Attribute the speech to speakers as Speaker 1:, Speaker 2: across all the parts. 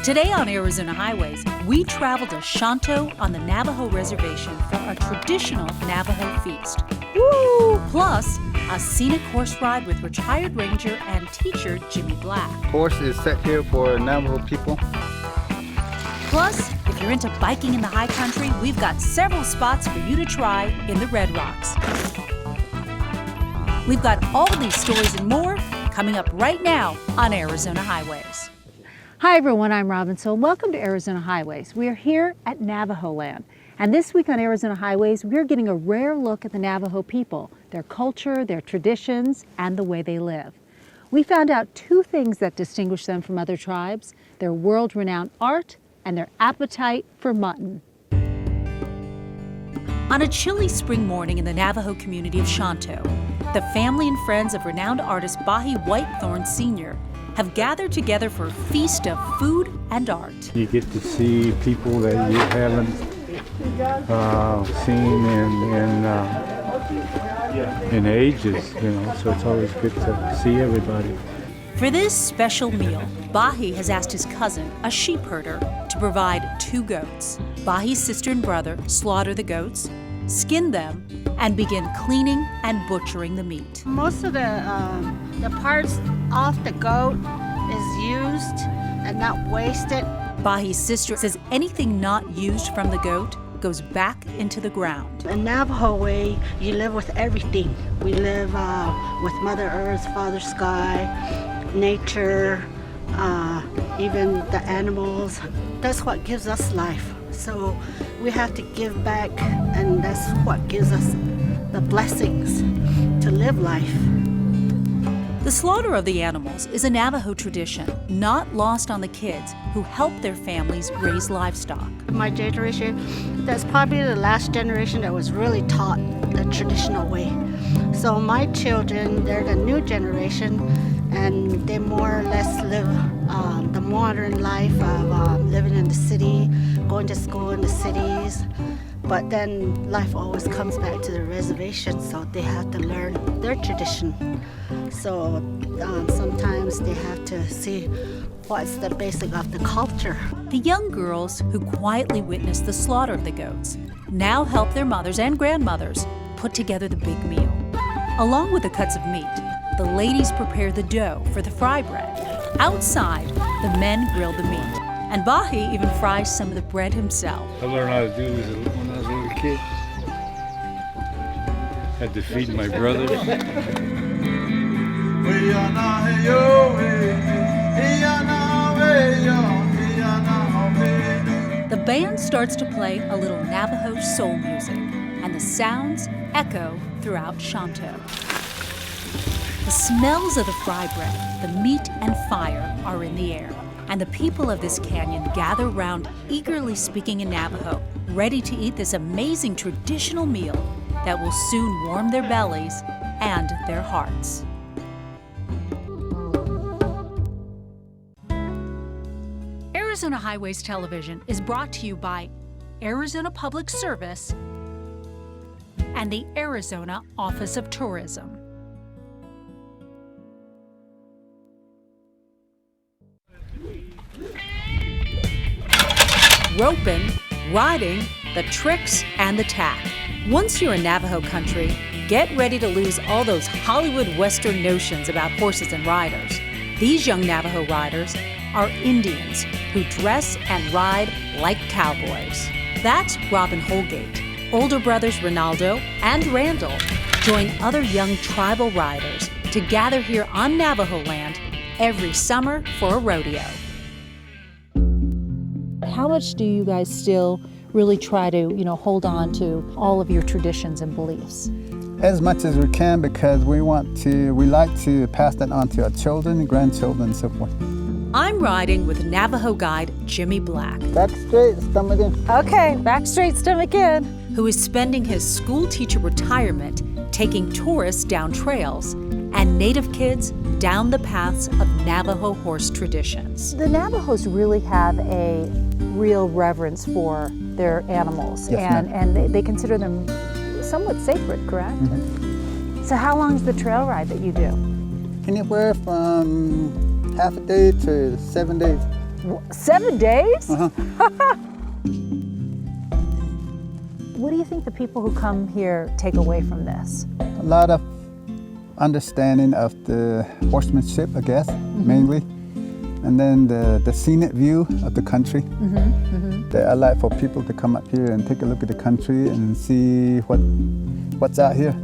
Speaker 1: Today on Arizona Highways, we travel to Shanto on the Navajo Reservation for a traditional Navajo feast. Woo! Plus, a scenic horse ride with retired ranger and teacher Jimmy Black.
Speaker 2: Horse is set here for Navajo people.
Speaker 1: Plus, if you're into biking in the high country, we've got several spots for you to try in the Red Rocks. We've got all these stories and more coming up right now on Arizona Highways.
Speaker 3: Hi everyone, I'm Robin. So welcome to Arizona Highways. We are here at Navajo Land. And this week on Arizona Highways, we're getting a rare look at the Navajo people, their culture, their traditions, and the way they live. We found out two things that distinguish them from other tribes: their world-renowned art and their appetite for mutton.
Speaker 1: On a chilly spring morning in the Navajo community of Shanto, the family and friends of renowned artist Bahi Whitethorn Sr. have gathered together for a feast of food and art.
Speaker 4: You get to see people that you haven't seen in ages, so it's always good to see everybody.
Speaker 1: For this special meal, Bahi has asked his cousin, a sheep herder, to provide 2 goats. Bahi's sister and brother slaughter the goats, skin them, and begin cleaning and butchering the meat.
Speaker 5: Most of the parts off the goat is used and not wasted.
Speaker 1: Bahi's sister says anything not used from the goat goes back into the ground.
Speaker 5: In Navajo way, you live with everything. We live with Mother Earth, Father Sky, nature, even the animals. That's what gives us life. So we have to give back, and that's what gives us the blessings to live life.
Speaker 1: The slaughter of the animals is a Navajo tradition, not lost on the kids who help their families raise livestock.
Speaker 5: My generation, that's probably the last generation that was really taught the traditional way. So my children, they're the new generation, and they more or less live the modern life of living in the city, going to school in the cities. But then life always comes back to the reservation, so they have to learn their tradition. So sometimes they have to see what's the basic of the culture.
Speaker 1: The young girls who quietly witnessed the slaughter of the goats now help their mothers and grandmothers put together the big meal. Along with the cuts of meat, the ladies prepare the dough for the fry bread. Outside, the men grill the meat, and Bahi even fries some of the bread himself.
Speaker 4: I learned how to do this when I was a little kid. Had to feed my brothers.
Speaker 1: The band starts to play a little Navajo soul music, and the sounds echo throughout Shanto. The smells of the fry bread, the meat, and fire are in the air, and the people of this canyon gather round, eagerly speaking in Navajo, ready to eat this amazing traditional meal that will soon warm their bellies and their hearts. Arizona Highways Television is brought to you by Arizona Public Service and the Arizona Office of Tourism. Ropin, riding, the tricks, and the tack. Once you're in Navajo country, get ready to lose all those Hollywood Western notions about horses and riders. These young Navajo riders are Indians who dress and ride like cowboys. That's Robin Holgate. Older brothers Ronaldo and Randall join other young tribal riders to gather here on Navajo land every summer for a rodeo.
Speaker 3: How much do you guys still really try to, hold on to all of your traditions and beliefs?
Speaker 2: As much as we can, because we like to pass that on to our children and grandchildren and so forth.
Speaker 1: I'm riding with Navajo guide Jimmy Black.
Speaker 2: Back straight, stomach in.
Speaker 3: Okay, back straight, stomach in.
Speaker 1: Who is spending his school teacher retirement taking tourists down trails and Native kids down the paths of Navajo horse traditions.
Speaker 3: The Navajos really have a real reverence for their animals,
Speaker 2: yes,
Speaker 3: and they consider them somewhat sacred, correct?
Speaker 2: Mm-hmm.
Speaker 3: So how long is the trail ride that you do?
Speaker 2: Anywhere from half a day to 7 days.
Speaker 3: 7 days?
Speaker 2: Uh-huh.
Speaker 3: What do you think the people who come here take away from this?
Speaker 2: A lot of understanding of the horsemanship, I guess, mainly. And then the scenic view of the country. That I like for people to come up here and take a look at the country and see what's out here.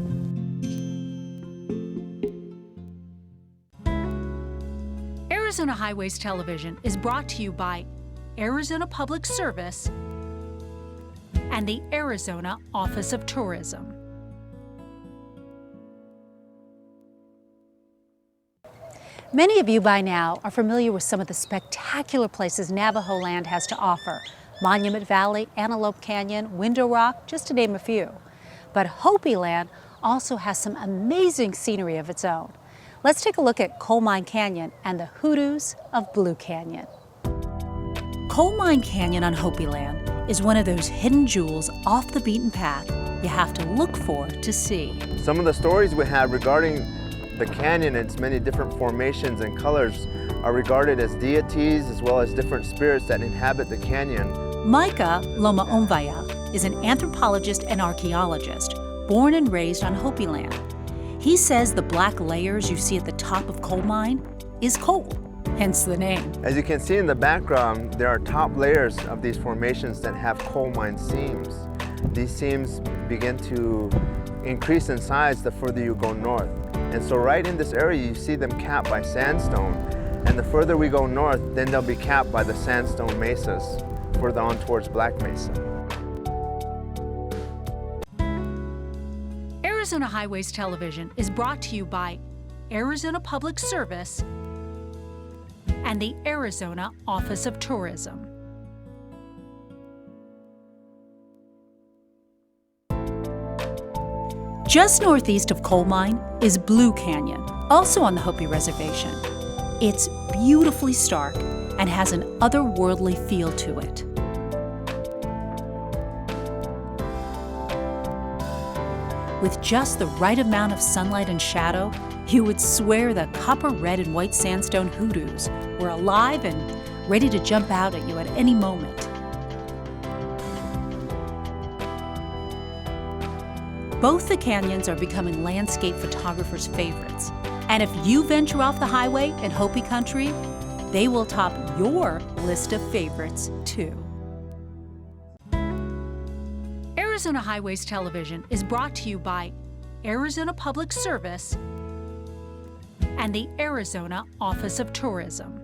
Speaker 1: Arizona Highways Television is brought to you by Arizona Public Service and the Arizona Office of Tourism.
Speaker 3: Many of you by now are familiar with some of the spectacular places Navajo Land has to offer. Monument Valley, Antelope Canyon, Window Rock, just to name a few. But Hopi Land also has some amazing scenery of its own. Let's take a look at Coal Mine Canyon and the hoodoos of Blue Canyon.
Speaker 1: Coal Mine Canyon on Hopi Land is one of those hidden jewels off the beaten path you have to look for to see.
Speaker 6: Some of the stories we have regarding the canyon and its many different formations and colors are regarded as deities as well as different spirits that inhabit the canyon.
Speaker 1: Micah Loma Omvaya is an anthropologist and archaeologist born and raised on Hopi Land. He says the black layers you see at the top of Coal Mine is coal, hence the name.
Speaker 6: As you can see in the background, there are top layers of these formations that have coal mine seams. These seams begin to increase in size the further you go north. And so right in this area, you see them capped by sandstone. And the further we go north, then they'll be capped by the sandstone mesas further on towards Black Mesa.
Speaker 1: Arizona Highways Television is brought to you by Arizona Public Service and the Arizona Office of Tourism. Just northeast of Coal Mine is Blue Canyon, also on the Hopi Reservation. It's beautifully stark and has an otherworldly feel to it. With just the right amount of sunlight and shadow, you would swear the copper red and white sandstone hoodoos were alive and ready to jump out at you at any moment. Both the canyons are becoming landscape photographers' favorites. And if you venture off the highway in Hopi country, they will top your list of favorites too. Arizona Highways Television is brought to you by Arizona Public Service and the Arizona Office of Tourism.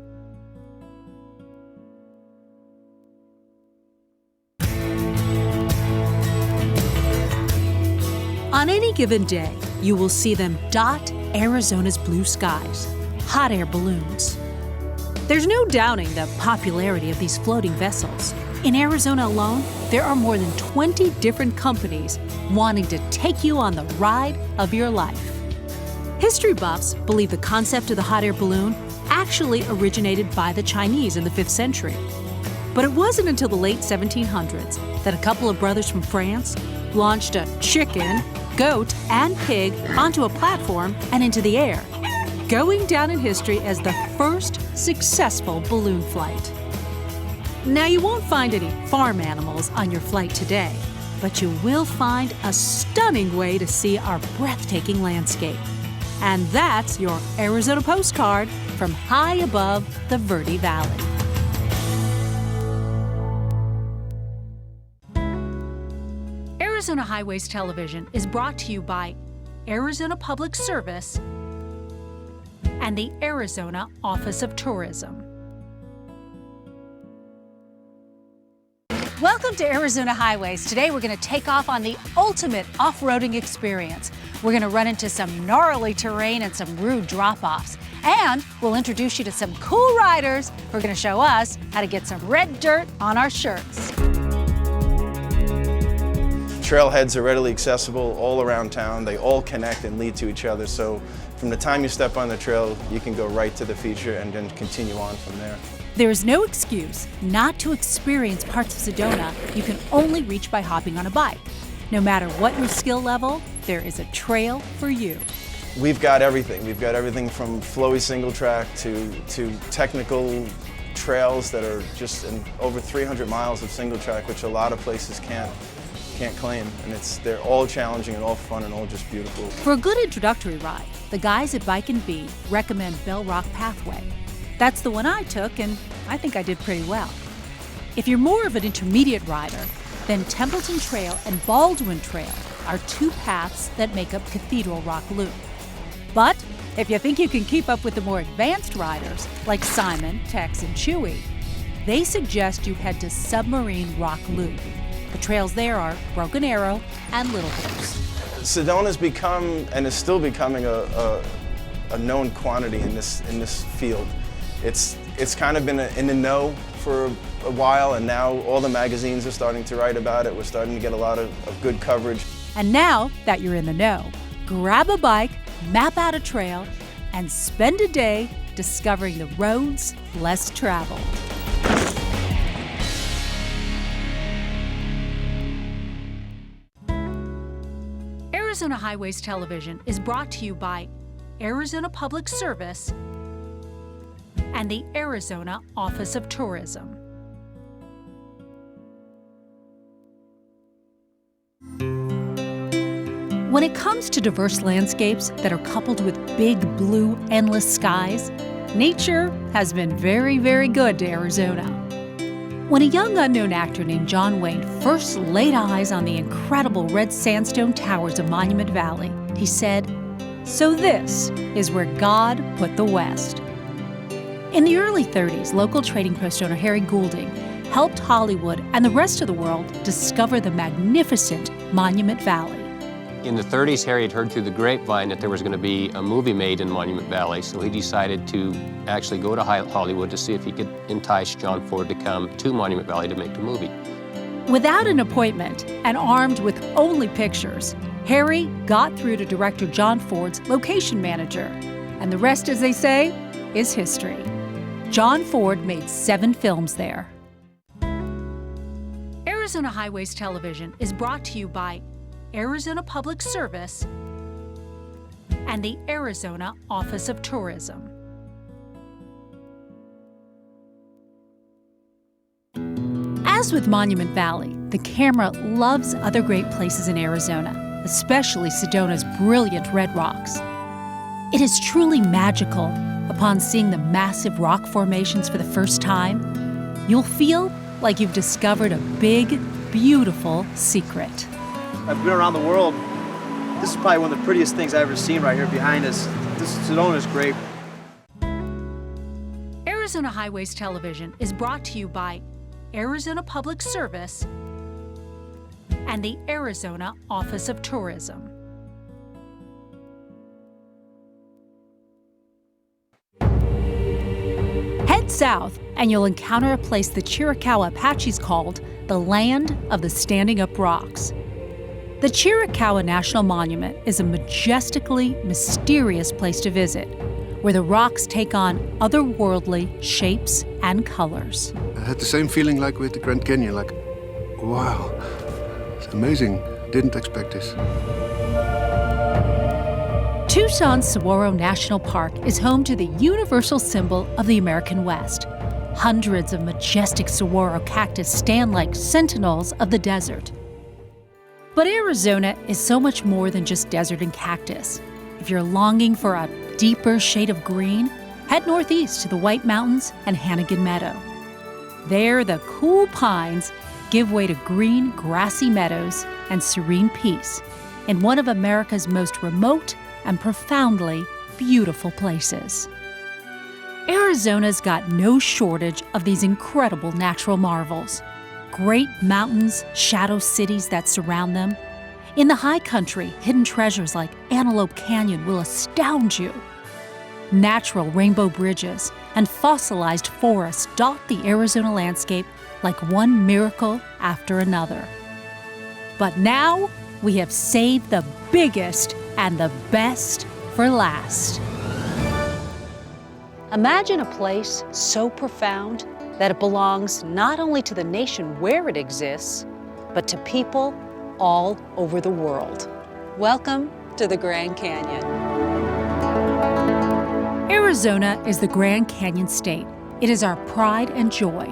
Speaker 1: On any given day, you will see them dot Arizona's blue skies, hot air balloons. There's no doubting the popularity of these floating vessels. In Arizona alone, there are more than 20 different companies wanting to take you on the ride of your life. History buffs believe the concept of the hot air balloon actually originated by the Chinese in the 5th century. But it wasn't until the late 1700s that a couple of brothers from France launched a chicken, goat, and pig onto a platform and into the air, going down in history as the first successful balloon flight. Now, you won't find any farm animals on your flight today, but you will find a stunning way to see our breathtaking landscape. And that's your Arizona postcard from high above the Verde Valley. Arizona Highways Television is brought to you by Arizona Public Service and the Arizona Office of Tourism. Welcome to Arizona Highways. Today we're going to take off on the ultimate off-roading experience. We're going to run into some gnarly terrain and some rude drop-offs. And we'll introduce you to some cool riders who are going to show us how to get some red dirt on our shirts.
Speaker 7: Trailheads are readily accessible all around town. They all connect and lead to each other. So from the time you step on the trail, you can go right to the feature and then continue on from there.
Speaker 1: There is no excuse not to experience parts of Sedona you can only reach by hopping on a bike. No matter what your skill level, there is a trail for you.
Speaker 7: We've got everything. We've got everything from flowy single track to technical trails that are just over 300 miles of single track, which a lot of places can't claim. And they're all challenging and all fun and all just beautiful.
Speaker 1: For a good introductory ride, the guys at Bike and Bee recommend Bell Rock Pathway. That's the one I took, and I think I did pretty well. If you're more of an intermediate rider, then Templeton Trail and Baldwin Trail are two paths that make up Cathedral Rock Loop. But if you think you can keep up with the more advanced riders, like Simon, Tex, and Chewy, they suggest you head to Submarine Rock Loop. The trails there are Broken Arrow and Little Horse.
Speaker 7: Sedona's become, and is still becoming, a known quantity in this field. It's kind of been in the know for a while, and now all the magazines are starting to write about it. We're starting to get a lot of good coverage.
Speaker 1: And now that you're in the know, grab a bike, map out a trail, and spend a day discovering the roads less traveled. Arizona Highways Television is brought to you by Arizona Public Service and the Arizona Office of Tourism. When it comes to diverse landscapes that are coupled with big, blue, endless skies, nature has been very, very good to Arizona. When a young unknown actor named John Wayne first laid eyes on the incredible red sandstone towers of Monument Valley, he said, "So this is where God put the West." In the early 30s, local Trading Post owner Harry Goulding helped Hollywood and the rest of the world discover the magnificent Monument Valley.
Speaker 8: In the 30s, Harry had heard through the grapevine that there was going to be a movie made in Monument Valley, so he decided to actually go to Hollywood to see if he could entice John Ford to come to Monument Valley to make the movie.
Speaker 1: Without an appointment and armed with only pictures, Harry got through to director John Ford's location manager. And the rest, as they say, is history. John Ford made 7 films there. Arizona Highways Television is brought to you by Arizona Public Service and the Arizona Office of Tourism. As with Monument Valley, the camera loves other great places in Arizona, especially Sedona's brilliant red rocks. It is truly magical upon seeing the massive rock formations for the first time. You'll feel like you've discovered a big, beautiful secret.
Speaker 9: I've been around the world. This is probably one of the prettiest things I've ever seen right here behind us. This Sedona is great.
Speaker 1: Arizona Highways Television is brought to you by Arizona Public Service and the Arizona Office of Tourism. Head south and you'll encounter a place the Chiricahua Apaches called the Land of the Standing Up Rocks. The Chiricahua National Monument is a majestically mysterious place to visit, where the rocks take on otherworldly shapes and colors.
Speaker 10: I had the same feeling like with the Grand Canyon, like, wow, it's amazing. Didn't expect this.
Speaker 1: Tucson's Saguaro National Park is home to the universal symbol of the American West. Hundreds of majestic saguaro cactus stand like sentinels of the desert. But Arizona is so much more than just desert and cactus. If you're longing for a deeper shade of green, head northeast to the White Mountains and Hannigan Meadow. There, the cool pines give way to green, grassy meadows and serene peace in one of America's most remote and profoundly beautiful places. Arizona's got no shortage of these incredible natural marvels. Great mountains, shadow cities that surround them. In the high country, hidden treasures like Antelope Canyon will astound you. Natural rainbow bridges and fossilized forests dot the Arizona landscape like one miracle after another. But now we have saved the biggest and the best for last.
Speaker 3: Imagine a place so profound that it belongs not only to the nation where it exists, but to people all over the world. Welcome to the Grand Canyon.
Speaker 1: Arizona is the Grand Canyon state. It is our pride and joy.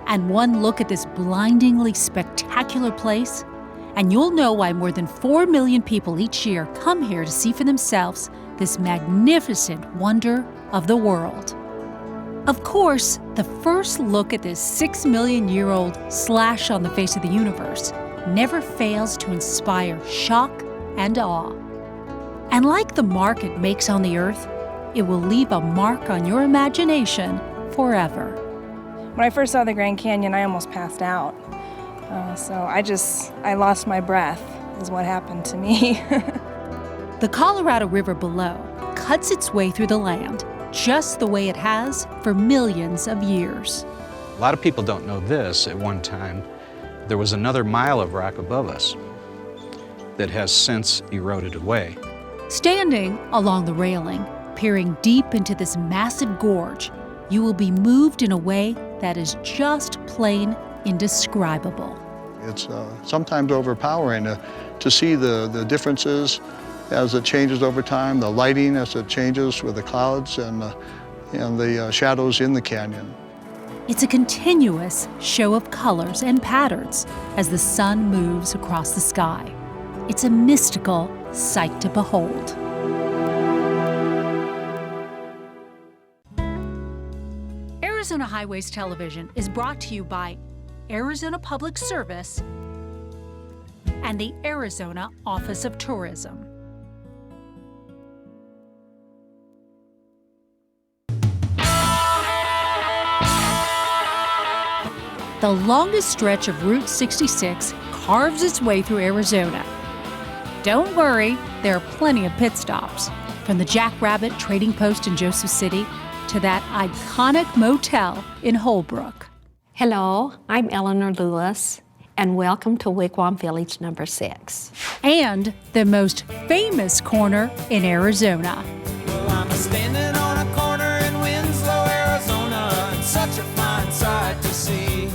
Speaker 1: And one look at this blindingly spectacular place, and you'll know why more than 4 million people each year come here to see for themselves this magnificent wonder of the world. Of course, the first look at this 6 million year old slash on the face of the universe never fails to inspire shock and awe. And like the mark it makes on the earth, it will leave a mark on your imagination forever.
Speaker 11: When I first saw the Grand Canyon, I almost passed out. I lost my breath, is what happened to me.
Speaker 1: The Colorado River below cuts its way through the land, just the way it has for millions of years.
Speaker 12: A lot of people don't know this. At one time, there was another mile of rock above us that has since eroded away.
Speaker 1: Standing along the railing, peering deep into this massive gorge, you will be moved in a way that is just plain indescribable.
Speaker 10: It's sometimes overpowering to see the differences as it changes over time, the lighting as it changes with the clouds and the shadows in the canyon.
Speaker 1: It's a continuous show of colors and patterns as the sun moves across the sky. It's a mystical sight to behold. Arizona Highways Television is brought to you by Arizona Public Service and the Arizona Office of Tourism. The longest stretch of Route 66 carves its way through Arizona. Don't worry, there are plenty of pit stops, from the Jackrabbit Trading Post in Joseph City to that iconic motel in Holbrook.
Speaker 13: Hello, I'm Eleanor Lewis, and welcome to Wigwam Village number 6.
Speaker 1: And the most famous corner in Arizona.
Speaker 14: Well, I'm standing on a corner in Winslow, Arizona, and such a fine sight to see.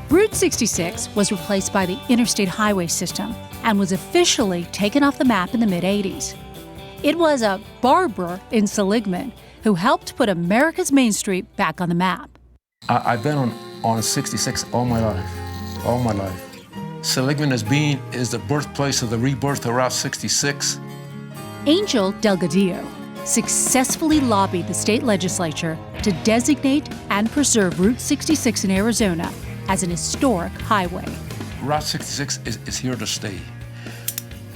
Speaker 1: Route 66 was replaced by the Interstate Highway System and was officially taken off the map in the mid-'80s. It was a barber in Seligman who helped put America's Main Street back on the map.
Speaker 15: I've been on 66 all my life. Seligman is the birthplace of the rebirth of Route 66.
Speaker 1: Angel Delgadillo successfully lobbied the state legislature to designate and preserve Route 66 in Arizona as an historic highway.
Speaker 15: Route 66 is here to stay.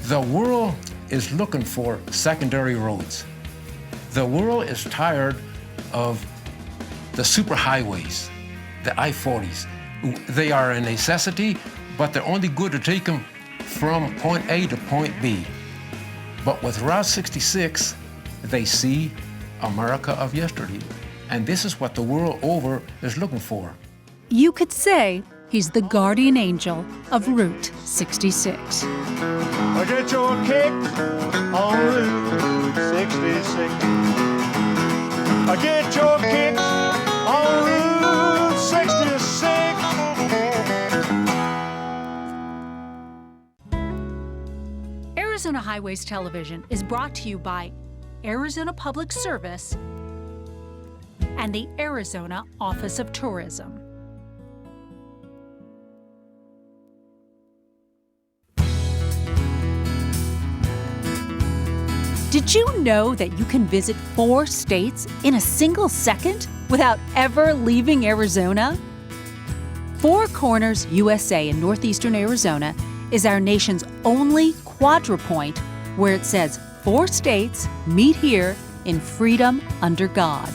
Speaker 15: The world is looking for secondary roads. The world is tired of the superhighways, the I-40s. They are a necessity, but they're only good to take them from point A to point B. But with Route 66, they see America of yesterday. And this is what the world over is looking for.
Speaker 1: You could say he's the guardian angel of Route 66.
Speaker 16: I get your kick on Route 66. I get your kick on Route 66.
Speaker 1: Arizona Highways Television is brought to you by Arizona Public Service and the Arizona Office of Tourism. Did you know that you can visit 4 states in a single second without ever leaving Arizona? Four Corners USA in northeastern Arizona is our nation's only quadrupoint where it says 4 states meet here in freedom under God.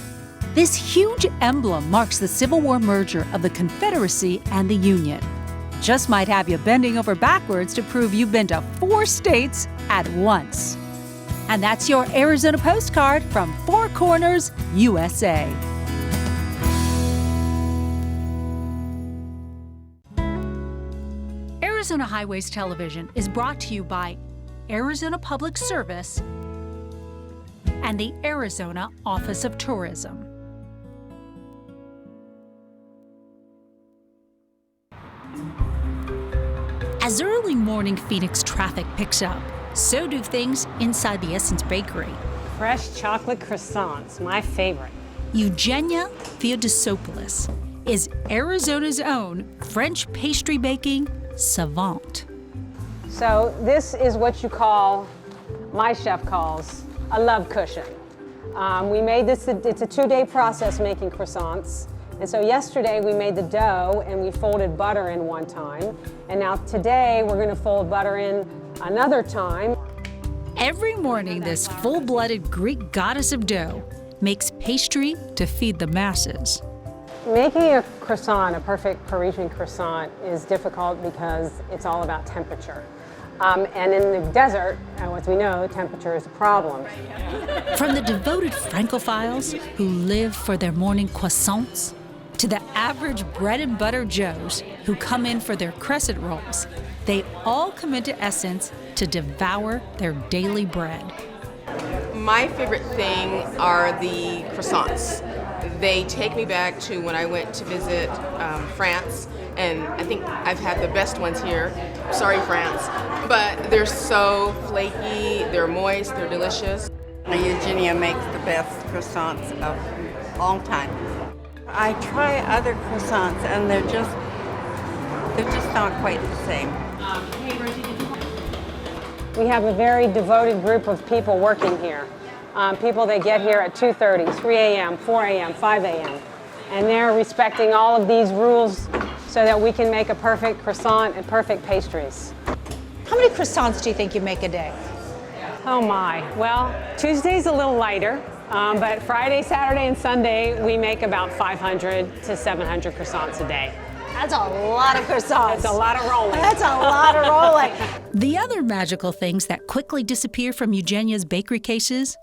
Speaker 1: This huge emblem marks the Civil War merger of the Confederacy and the Union. Just might have you bending over backwards to prove you've been to 4 states at once. And that's your Arizona postcard from Four Corners, USA. Arizona Highways Television is brought to you by Arizona Public Service and the Arizona Office of Tourism. As early morning Phoenix traffic picks up, so do things inside the Essence Bakery.
Speaker 17: Fresh chocolate croissants, my favorite.
Speaker 1: Eugenia Theodosopoulos is Arizona's own French pastry baking savant.
Speaker 17: So this is what you call, my chef calls, a love cushion. We made this, it's a 2-day process making croissants. And so yesterday we made the dough and we folded butter in one time. And now today we're gonna fold butter in another time.
Speaker 1: Every morning, this full-blooded Greek goddess of dough makes pastry to feed the masses.
Speaker 17: Making a croissant, a perfect Parisian croissant, is difficult because it's all about temperature. And in the desert, as we know, temperature is a problem.
Speaker 1: From the devoted Francophiles who live for their morning croissants, to the average bread and butter Joes who come in for their crescent rolls, they all come into Essence to devour their daily bread.
Speaker 18: My favorite thing are the croissants. They take me back to when I went to visit France, and I think I've had the best ones here. Sorry, France. But they're so flaky, they're moist, they're delicious.
Speaker 19: Eugenia makes the best croissants of all time. I try other croissants and they're just not quite the same.
Speaker 17: We have a very devoted group of people working here. People that get here at 2:30, 3 a.m., 4 a.m., 5 a.m. And they're respecting all of these rules so that we can make a perfect croissant and perfect pastries.
Speaker 3: How many croissants do you think you make a day?
Speaker 17: Oh my, well, Tuesday's a little lighter, but Friday, Saturday, and Sunday, we make about 500 to 700 croissants a day.
Speaker 3: That's a lot of croissants.
Speaker 17: That's a lot of rolling.
Speaker 3: That's a lot of rolling.
Speaker 1: The other magical things that quickly disappear from Eugenia's bakery cases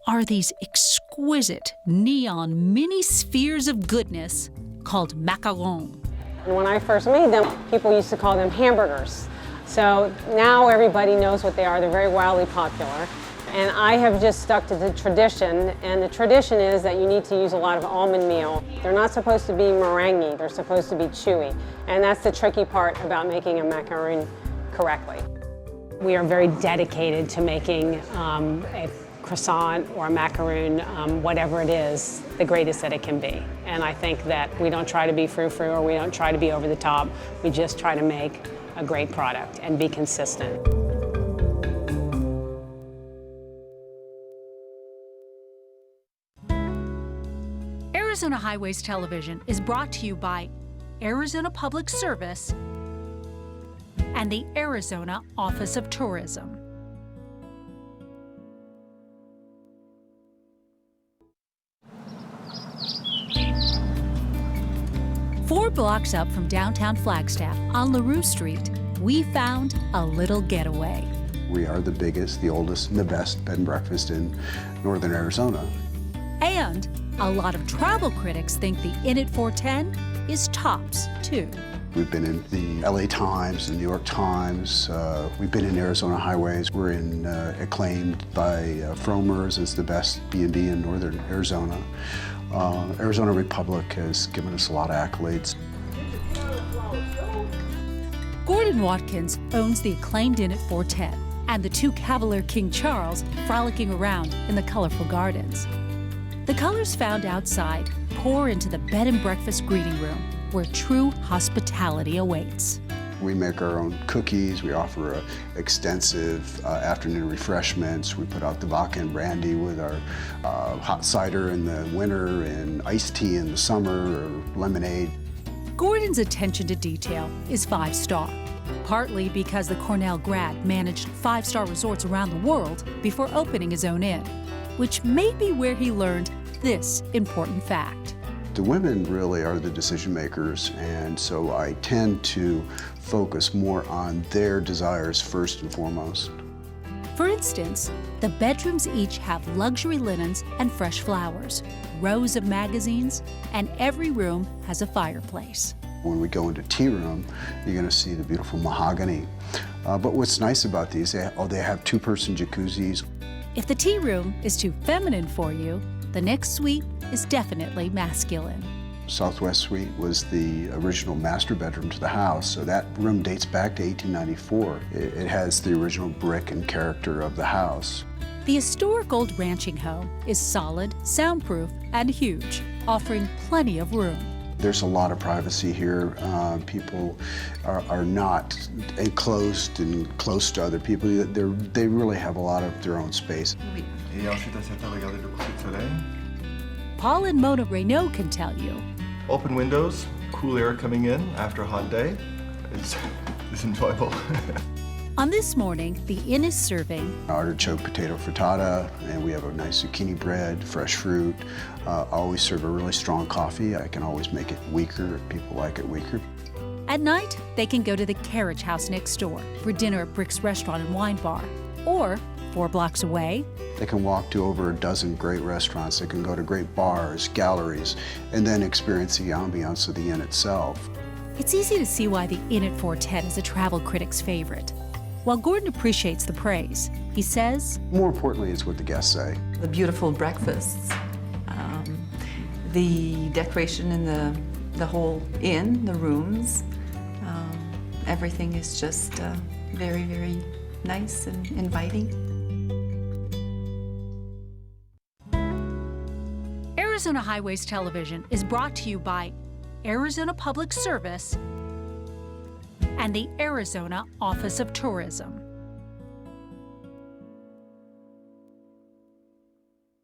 Speaker 1: are these exquisite neon mini spheres of goodness called macarons.
Speaker 17: And when I first made them, people used to call them hamburgers. So now everybody knows what they are. They're very wildly popular. And I have just stuck to the tradition, and the tradition is that you need to use a lot of almond meal. They're not supposed to be meringue, they're supposed to be chewy. And that's the tricky part about making a macaron correctly. We are very dedicated to making a croissant or a macaroon, whatever it is, the greatest that it can be. And I think that we don't try to be frou-frou or we don't try to be over the top. We just try to make a great product and be consistent.
Speaker 1: Arizona Highways Television is brought to you by Arizona Public Service and the Arizona Office of Tourism. Four blocks up from downtown Flagstaff on LaRue Street, we found a little getaway.
Speaker 20: We are the biggest, the oldest, and the best bed and breakfast in northern Arizona.
Speaker 1: And a lot of travel critics think the Inn at 410 is tops, too.
Speaker 20: We've been in the LA Times, the New York Times. We've been in Arizona Highways. We're acclaimed by Fromers as the best B&B in northern Arizona. Arizona Republic has given us a lot of accolades.
Speaker 1: Gordon Watkins owns the acclaimed Inn at 410 and the two Cavalier King Charles frolicking around in the colorful gardens. The colors found outside pour into the bed and breakfast greeting room where true hospitality awaits.
Speaker 20: We make our own cookies. We offer extensive afternoon refreshments. We put out the vodka and brandy with our hot cider in the winter and iced tea in the summer or lemonade.
Speaker 1: Gordon's attention to detail is 5-star, partly because the Cornell grad managed 5-star resorts around the world before opening his own inn, which may be where he learned this important fact.
Speaker 20: The women really are the decision makers, and so I tend to focus more on their desires first and foremost.
Speaker 1: For instance, the bedrooms each have luxury linens and fresh flowers, rows of magazines, and every room has a fireplace.
Speaker 20: When we go into tea room, you're going to see the beautiful mahogany. But what's nice about these, they have 2-person jacuzzis.
Speaker 1: If the tea room is too feminine for you, the next suite is definitely masculine.
Speaker 20: Southwest Suite was the original master bedroom to the house, so that room dates back to 1894. It has the original brick and character of the house.
Speaker 1: The historic old ranching home is solid, soundproof, and huge, offering plenty of room.
Speaker 20: There's a lot of privacy here. People are not enclosed and close to other people. They really have a lot of their own space.
Speaker 21: Et ensuite, à cette heure, regardez le coucher de soleil.
Speaker 1: Paul and Mona Reynaud can tell you.
Speaker 21: Open windows, cool air coming in after a hot day. It's enjoyable.
Speaker 1: On this morning, the inn is serving
Speaker 20: artichoke potato frittata, and we have a nice zucchini bread, fresh fruit. I always serve a really strong coffee. I can always make it weaker if people like it weaker.
Speaker 1: At night, they can go to the carriage house next door for dinner at Brick's Restaurant and Wine Bar. Or, 4 blocks away,
Speaker 20: they can walk to over a dozen great restaurants. They can go to great bars, galleries, and then experience the ambiance of the inn itself.
Speaker 1: It's easy to see why the Inn at 410 is a travel critic's favorite. While Gordon appreciates the praise, he says,
Speaker 20: more importantly, it's what the guests say.
Speaker 22: The beautiful breakfasts, the decoration in the whole inn, the rooms, everything is just very, very nice and inviting.
Speaker 1: Arizona Highways Television is brought to you by Arizona Public Service and the Arizona Office of Tourism.